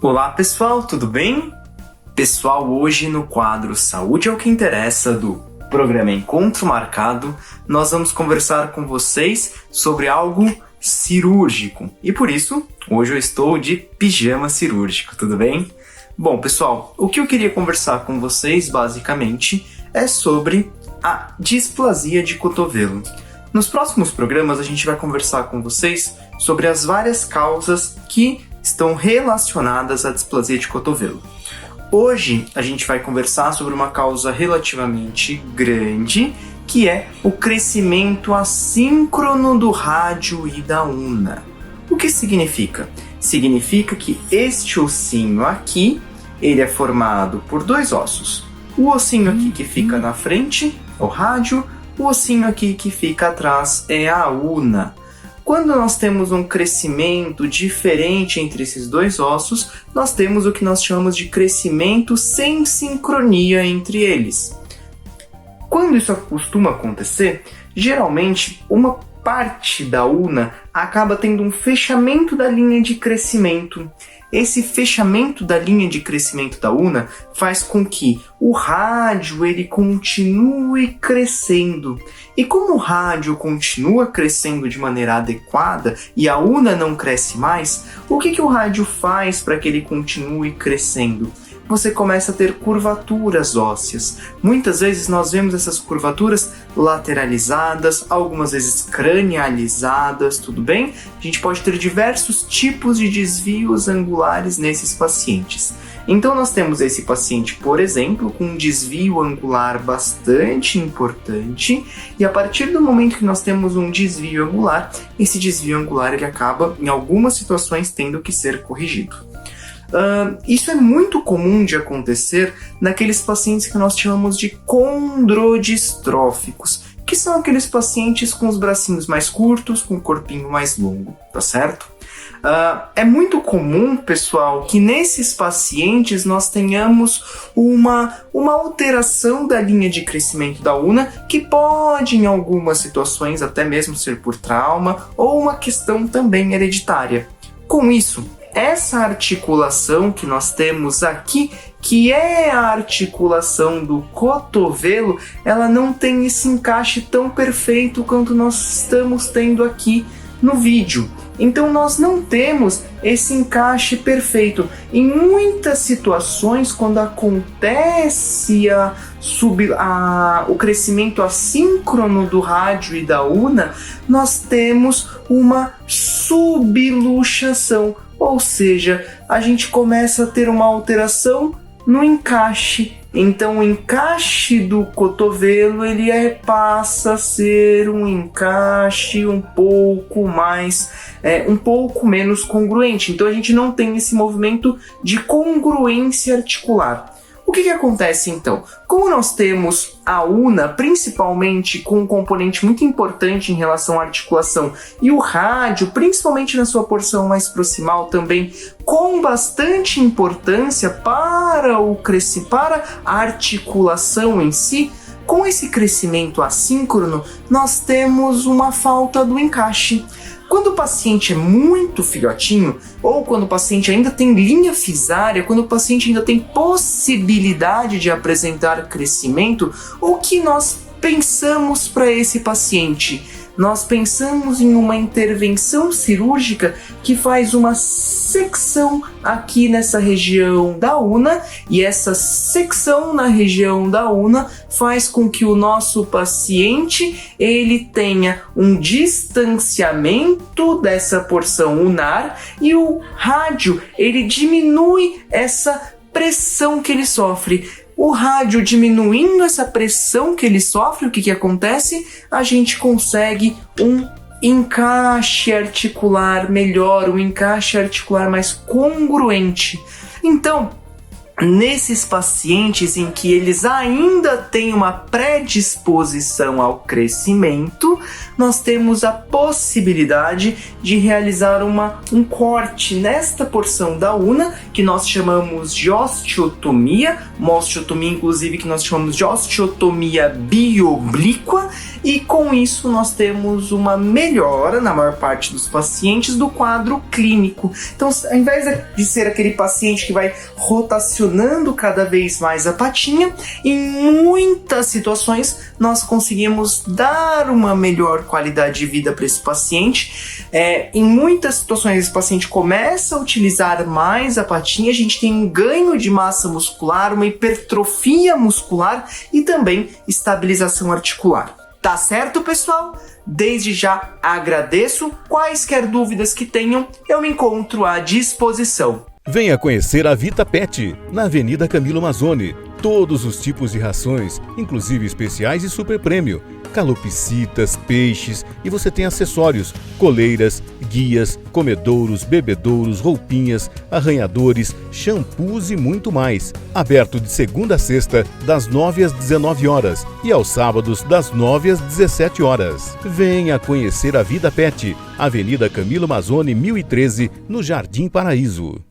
Olá pessoal, tudo bem? Pessoal, hoje no quadro Saúde é o que Interessa do programa Encontro Marcado, nós vamos conversar com vocês sobre algo cirúrgico. E por isso, hoje eu estou de pijama cirúrgico, tudo bem? Bom pessoal, o que eu queria conversar com vocês basicamente é sobre a displasia de cotovelo. Nos próximos programas a gente vai conversar com vocês sobre as várias causas que estão relacionadas à displasia de cotovelo. Hoje a gente vai conversar sobre uma causa relativamente grande, que é o crescimento assíncrono do rádio e da una. O que significa? Significa que este ossinho aqui, ele é formado por dois ossos. O ossinho aqui que fica na frente é o rádio, o ossinho aqui que fica atrás é a una. Quando nós temos um crescimento diferente entre esses dois ossos, nós temos o que nós chamamos de crescimento sem sincronia entre eles. Quando isso costuma acontecer, geralmente uma parte da una acaba tendo um fechamento da linha de crescimento. Esse fechamento da linha de crescimento da una faz com que o rádio ele continue crescendo. E como o rádio continua crescendo de maneira adequada e a una não cresce mais, o que o rádio faz para que ele continue crescendo? Você começa a ter curvaturas ósseas. Muitas vezes nós vemos essas curvaturas lateralizadas, algumas vezes cranializadas, tudo bem? A gente pode ter diversos tipos de desvios angulares nesses pacientes. Então nós temos esse paciente, por exemplo, com um desvio angular bastante importante, e a partir do momento que nós temos um desvio angular, esse desvio angular ele acaba, em algumas situações, tendo que ser corrigido. Isso é muito comum de acontecer naqueles pacientes que nós chamamos de condrodistróficos, que são aqueles pacientes com os bracinhos mais curtos, com o corpinho mais longo, tá certo? É muito comum, pessoal, que nesses pacientes nós tenhamos uma alteração da linha de crescimento da una, que pode, em algumas situações, até mesmo ser por trauma ou uma questão também hereditária. Com isso, essa articulação que nós temos aqui, que é a articulação do cotovelo, ela não tem esse encaixe tão perfeito quanto nós estamos tendo aqui no vídeo. Então nós não temos esse encaixe perfeito. Em muitas situações, quando acontece o crescimento assíncrono do rádio e da una, nós temos uma subluxação. Ou seja, a gente começa a ter uma alteração no encaixe. Então o encaixe do cotovelo ele passa a ser um encaixe um pouco menos congruente. Então a gente não tem esse movimento de congruência articular. O que acontece então? Como nós temos a una, principalmente com um componente muito importante em relação à articulação, e o rádio, principalmente na sua porção mais proximal também, com bastante importância para a articulação em si, com esse crescimento assíncrono, nós temos uma falta do encaixe. Quando o paciente é muito filhotinho, ou quando o paciente ainda tem linha fisária, quando o paciente ainda tem possibilidade de apresentar crescimento, o que nós pensamos para esse paciente? Nós pensamos em uma intervenção cirúrgica que faz uma secção aqui nessa região da una, e essa secção na região da una faz com que o nosso paciente ele tenha um distanciamento dessa porção unar, e o rádio ele diminui essa pressão que ele sofre. O rádio diminuindo essa pressão que ele sofre, o que acontece? A gente consegue um encaixe articular melhor, um encaixe articular mais congruente. Então, nesses pacientes em que eles ainda têm uma predisposição ao crescimento, nós temos a possibilidade de realizar um corte nesta porção da una, que nós chamamos de osteotomia, uma osteotomia inclusive que nós chamamos de osteotomia bioblíqua, e com isso nós temos uma melhora, na maior parte dos pacientes, do quadro clínico. Então, ao invés de ser aquele paciente que vai rotacionando cada vez mais a patinha, em muitas situações nós conseguimos dar uma melhor qualidade de vida para esse paciente. Em muitas situações esse paciente começa a utilizar mais a patinha, a gente tem um ganho de massa muscular, uma hipertrofia muscular e também estabilização articular. Tá certo, pessoal? Desde já agradeço. Quaisquer dúvidas que tenham, eu me encontro à disposição. Venha conhecer a Vita Pet, na Avenida Camilo Mazzoni. Todos os tipos de rações, inclusive especiais e super prêmio. Calopsitas, peixes, e você tem acessórios, coleiras, guias, comedouros, bebedouros, roupinhas, arranhadores, shampoos e muito mais. Aberto de segunda a sexta, das 9 às 19 horas e aos sábados, das 9 às 17 horas. Venha conhecer a Vita Pet, Avenida Camilo Mazzoni, 1013, no Jardim Paraíso.